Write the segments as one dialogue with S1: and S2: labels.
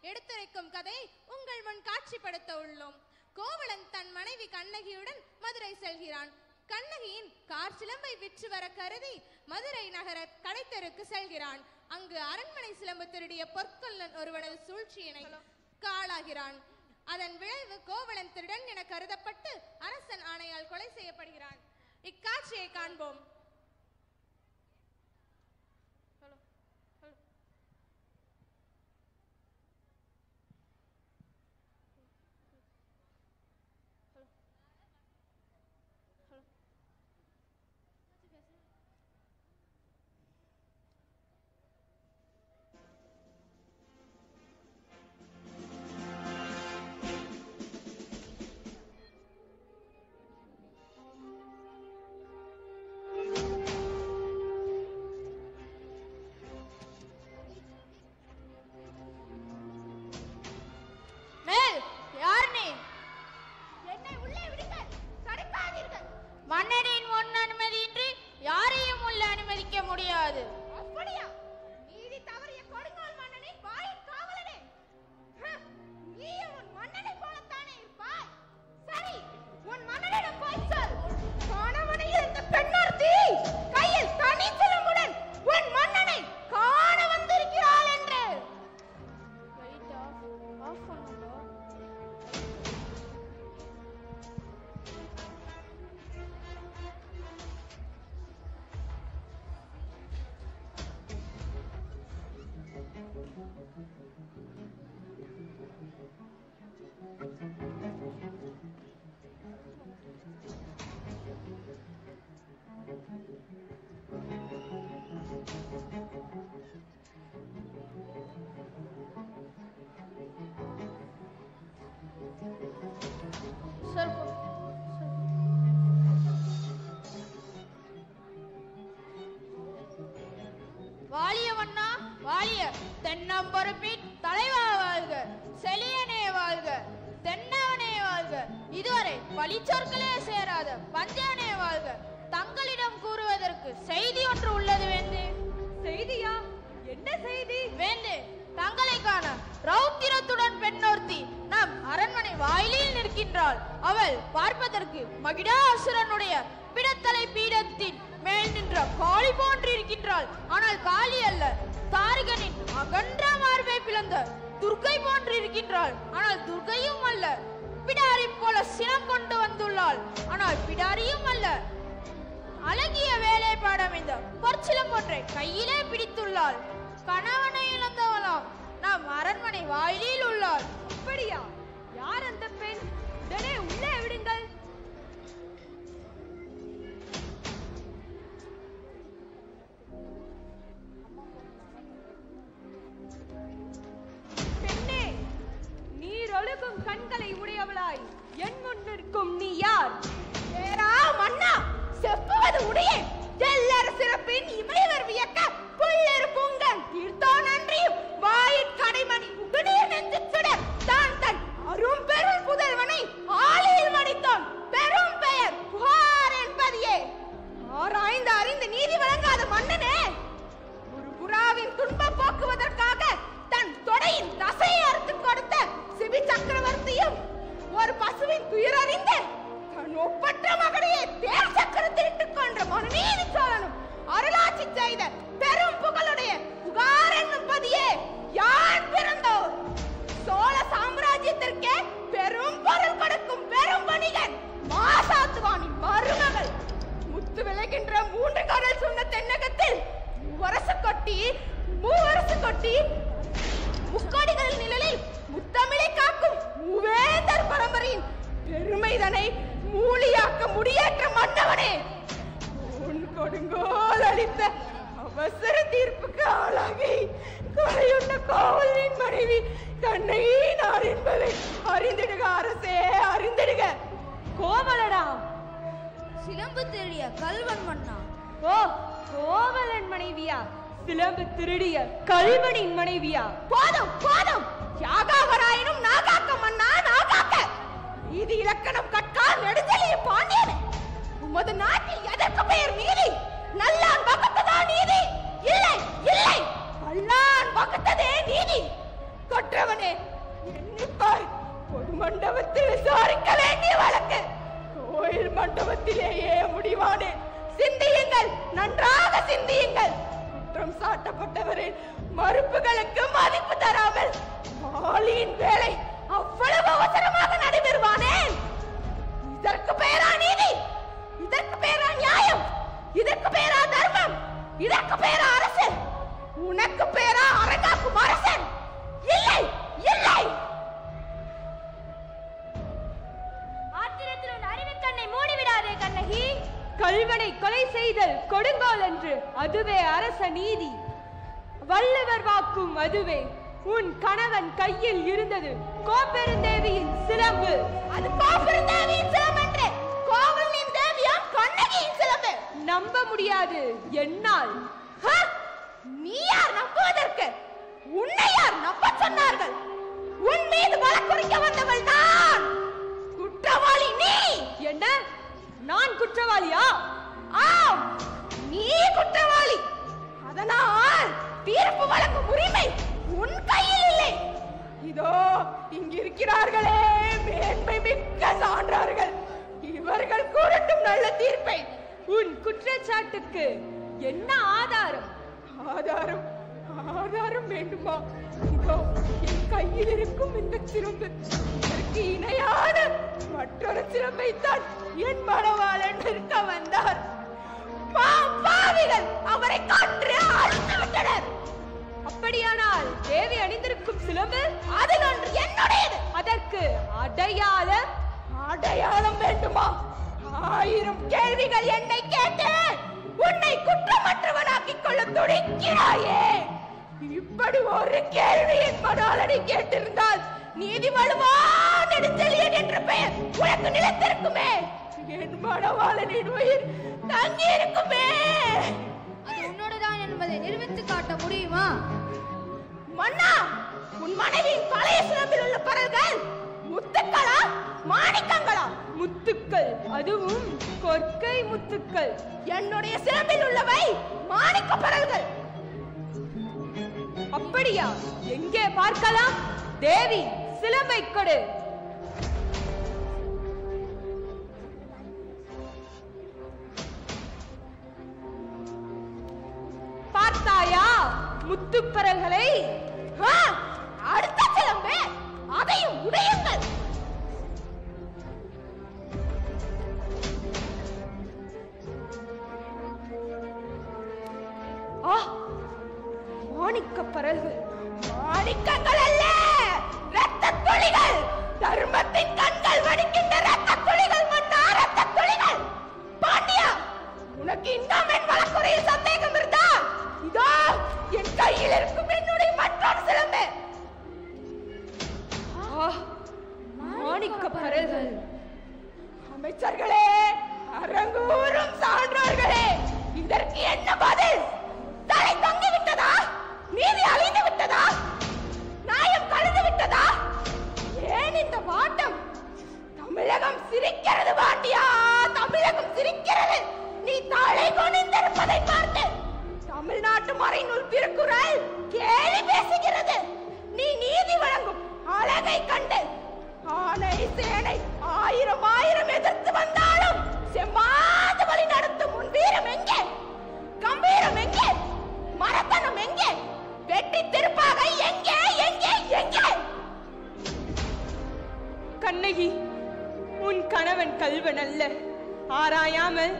S1: எடுத்துரைக்கும் கதையை உங்கள் முன் காட்சிப்படுத்த உள்ளோம். கோவலன் தன் மனைவி கண்ணகியுடன் மதுரை செல்கிறான். கண்ணகியின் கார் சிலம்பை விற்று வர கருதி மதுரை நகர கடைத்தெருக்கு செல்கிறான். அங்கு அரண்மனை சிலம்பு திருடிய பொற்கொல்லன் ஒருவனது சூழ்ச்சியினை காளாகிறான். அதன் விளைவு கோவலன் திருடன் என கருதப்பட்டு அரசன் ஆணையால் கொலை செய்யப்படுகிறான். இக்காட்சியை காண்போம்.
S2: மன்னரின் முன் அனுமதியின்றி யாரையும் உள்ள அனுமதிக்க முடியாது.
S3: அப்படியா? நீதி தவறிய கொடுங்கோல் மன்னனே, வாயின் காவலனே, நீயும் உன் மன்னனை போலத்தானே இருப்பாய். சரி, உன் மன்னனிடம் போய் சொல், கணவனை இருந்த பெண்ணொருத்தி கையில் தனி சிலம்புடன் உன் மன்னனை காண வந்திருக்கிறாள் என்று.
S2: வாலிய மன்னா வாலிய, தென்னம்பொறுப்பின் தலைவா வாழ்க, செலியனே வாழ்க, தென்னவனே வாழ்க, இதுவரை பழிச்சொற்களே சேராத பஞ்சவனே வாழ்க. தங்களிடம் கூறுவதற்கு செய்தி ஒன்று உள்ளது வேந்தே.
S3: செய்தியா? என்ன செய்தி?
S2: வேந்தே, தங்களை காண ரௌத்திரத்துடன் பெண்ணொருத்தி நம் அரண்மனை வாயிலில் நிற்கின்றாள். அவள் பார்ப்பதற்கு மகிடாசுரனுடைய பிடத்தலை பீடத்தின் மேல் நின்ற காளி போன்றிருக்கின்றாள். ஆனால் காளி அல்ல, தாரகனின் அகன்ற மார்பை பிளந்த துர்க்கை போன்றிருக்கின்றாள். ஆனால் துர்க்கையும் அல்ல. பிடாரி போல சினம் கொண்டு வந்துள்ளாள். ஆனால் பிடாரியும் அல்ல. அழகிய வேலைப்பாடு அமைந்த பொற்சிலம் ஒன்றை கையிலே பிடித்துள்ளாள். கணவனை இழந்தவளாம். நாம் அரண்மனை வாயிலில் உள்ளாள்.
S3: அப்படியா? யார் அந்த பெண்? உடனே உள்ளே விடுங்கள். பெண்ணே, நீர் ஒழுகும் கண்களை உடையவளாய் என் முன் நிற்கும் நீ யார்? ஏரா மன்னா, செப்புவது உடைய எல்லர் சிறப்பின் இமைவர் வியக்க புல்லர் பூங்கன் தீர்த்தான் நன்றியும் வாயிற் கடைமணி உடனீர் நெஞ்சு சுடர் தான் தன் அரும் பெரும் புதல்வனை ஆளியில் மடித்தான் பெரும் பெயர் புகார் என்பதையே. ஆராய்ந்து அறிந்து நீதி வழங்காத மன்னனே, ஒரு புறாவின் துன்பம் போக்குவதற்காக தன் தொடையின் தசையை அறுத்து கொடுத்த சிபி சக்கரவர்த்தியும், ஒரு பசுவின் துயரறிந்து தன் ஒப்பற்ற மகனையே தேர் சக்கரத்தில் இட்டுக் கொன்ற மனுநீதி சோழனும் அருளாட்சி செய்த பெரும் புகழுடைய புகார் என்னும் பதியே யான் பிறந்தோர். சோழ சாம்ராஜ்யத்திற்கே பெரும் பொருள் கொடுக்கும் பெரும் வணிகன் மாசாத்துவானின் மருமகள். முத்து விளைகின்ற 3 கடல் சொன்ன தென்னகத்தில் மூவரசு கொட்டி முக்கோடிகளின் நிழலில் முத்தமிழை காக்கும் மூவேந்தர் பரம்பரையின் பெருமைதனை மூலியாக்க முடியேற்ற மன்னவனே, உன் கொடுங்கோல் அளித்த அவசர தீர்ப்புக்கு ஆளாகி கொலையுண்ட கோவலனின் மனைவி கண்ணகியார் என்பதை அறிந்திடுக அரசே, அறிந்திடுக. கோவலனா?
S2: சிலம்பு திருடிய கல்வன் மன்னா.
S3: ஓ, கோவலன் மனைவியா? சிலம்பு திருடிய கல்வனின் மனைவியா? போதும் போதும், யாகாவராயினும் நாகாக்க மன்னா, நாகாக்க. நீதி இலக்கணம் கற்கால் நெடுஞ்செழிய பாண்டியனே, உமது நாட்டில் எதற்கு பெயர் நீதி? நல்லான் வகுத்ததா நீதி? இல்லை இல்லை, அல்லான் வகுத்ததே நீதி. கொற்ற கதிரவனே, எண்ணிப்பார். பொது மண்டபத்தில் விசாரிக்க வேண்டிய வழக்கு கோயில் மண்டபத்திலேயே முடிவானே. சிந்தியுங்கள், நன்றாக சிந்தியுங்கள். குற்றம் சாட்டப்பட்டவரின் மறுப்புகளுக்கு மதிப்பு தராமல் வாளியின் வேலை அவ்வளவு அவசரமாக நடைபெறுவானேன்? இதற்கு பேரா நீதி? இதற்கு பேரா நியாயம்? இதற்கு பேரா தர்மம்? இதற்கு பேரா அரசு? உனக்கு பேரா அரங்காக்கும் அரசன்? இல்லை, இல்லை.
S2: ஆத்திரத்தில் உன் அறிவு கண்ணை மூடிவிடாதே கண்ணகி.
S3: கள்வனை கொலை செய்தல் கொடுங்கோல் என்று, அதுவே அரச நீதி. வள்ளுவர் வாக்கும் அதுவே. உன் கணவன் கையில் இருந்தது கோப்பெருந்தேவியின் சிலம்பு. அது கோப்பெருந்தேவியின் சிலம்பு என்று கோவலனின் தேவியாம் கண்ணகியின் சிலம்பு. நம்ப முடியாது என்னால். நீ யார் நம்புவதற்கு? உன்னை யார் நம்ப சொன்னார்கள்? உன் மீது வழக்குரைக்க வந்தவள் தான். குற்றவாளி நீ. என்ன? நான் குற்றவாளியா? ஆம், நீ குற்றவாளி. அதனால் தீர்ப்பு வழங்கும் உரிமை உன் கையில் இல்லை. இதோ இங்கிருக்கிறார்களே மேன்மை மிக்க சான்றார்கள். இவர்கள் கூறட்டும் நல்ல தீர்ப்பை. உன் குற்றச்சாட்டுக்கு என்ன ஆதாரம்? ஆதாரம் ஆதாரம் வேண்டுமா? இதோ என் கையில் இருக்கும் இந்த சிலம்பு. இதற்கு இணையான மற்றொரு சிலம்பை தான் என் மணவாளன் நிற்க வந்தார். பாவிகள் அவரை காற்று அழித்து விட்டனர். அப்படியானால் தேவி அணிந்திருக்கும் சிலம்பு அதில் ஒன்று என்னுடையது. அதற்கு அடையாளம்? அடையாளம் வேண்டுமா? 1000 கேள்விகள் என்னை கேட்டு உன்னை குற்றமற்றவனாக்கிக் கொள்ள துடிக்கிறாயே. இப்படி ஒரு கேள்வி என் மணாளனை கேட்டிருந்தால் நீதி வலுவான் நெடுஞ்செழியன் என்ற பெயர் உனக்கு நிலைத்திருக்குமே. என் மணவாளனின் உயிர் தங்கி இருக்குமே.
S2: அது உன்னோடதான் என்பதை நிரூபித்து காட்ட முடியுமா?
S3: மன்னா, உன் மனைவியின் பழைய சிலம்பில் உள்ள பரல்கள் முத்துக்களா மாணிக்கங்களா? முத்துக்கள், அதுவும் கொற்கை முத்துக்கள். என்னுடைய சிலம்பில் உள்ளவை மாணிக்க பரல்கள். அப்படியா? எங்கே பார்க்கலாம்? தேவி, சிலம்பை கொடு. பார்த்தாயா முத்துப்பரல்களை? அடுத்த சிலம்பு, அதையும் உடையுங்கள். மாணிக்க பரல்கள். மாணிக்கங்கள் அல்ல, இரத்த துளிகள். தர்மத்தின் கண்கள் வடிக்கின்ற இரத்த துளிகள் மன்னா, இரத்த துளிகள். பாண்டியா, உனக்கு இன்னும் என் வழக்குரையில் சந்தேகம் இருந்தால் இதோ என் கையில் இருக்கும் என்னுடைய மற்றொரு சிலம்பு. மாணிக்க பரல்கள். அமைச்சர்களே, அரங்கூரும் சான்றோர்களே, இதற்கு என்ன பதில்? தலை தொங்கி விட்டதா? நீதி அழிந்து விட்டதா? நியாயம் கலந்து விட்டதா? ஏன் இந்த வாட்டம்? தமிழகம் சிரிக்கிறது பாண்டியா, தமிழகம் சிரிக்கிறது. நீ தலை குனிந்திருப்பதை பார்த்து தமிழ்நாட்டு மறைநூல் திருக்குறள் கேலி பேசுகிறது. நீ நீதி வழங்கும் அழகை கண்டு ஆனை சேனை 1000 எதிர்த்து வந்தாலும் செம்மாது வழி நடத்தும் உன் வீரம் எங்கே? கம்பீரம் எங்கே? மரத்தனம் எங்கே? வெற்றி திருப்பாக எங்கே? எங்கே? எங்கே? கண்ணகி, உன் கணவன் கள்வன் அல்ல. ஆராயாமல்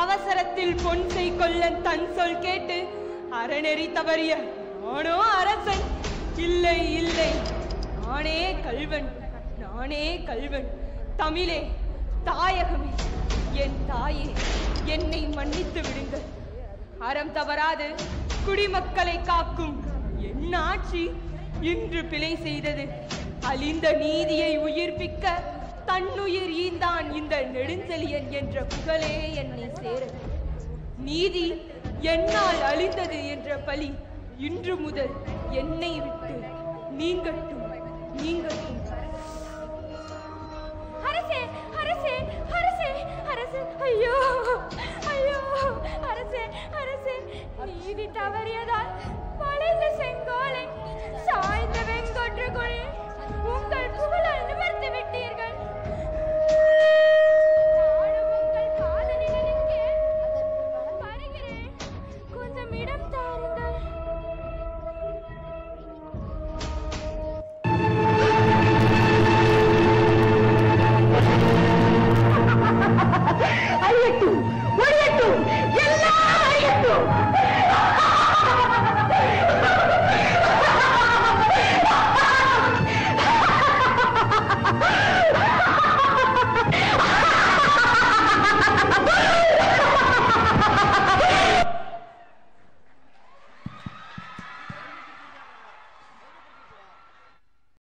S3: அவசரத்தில் பொன்சை கொல்லன் தன் சொல் கேட்டு அறநெறி தவறிய நானோ அரசன். இல்லை இல்லை, நானே கள்வன், நானே கள்வன். தமிழே, தாயகமே, என் தாயே, என்னை மன்னித்து விடுங்கள். அறம் தவறாது குடிமக்களை காக்கும் என் ஆட்சி இன்று பிழை செய்தது. அழிந்த நீதியை உயிர்ப்பிக்க தன்னுயிர் ஈந்தான் இந்த நெடுஞ்செழியன் என்ற புகழே என்னை சேர. நீதி என்னால் அழிந்தது என்ற பழி இன்று முதல் என்னை விட்டு நீங்கட்டும், நீங்கட்டும்.
S2: அரசே, அரசே, அரசே, அரசே, ஐயோ, ஐயோ, அரசே, அரசே, நீதி தவறியதால் வளைந்த செங்கோலை சாய்ந்த வெங்கொற்று
S3: சிறுகுழி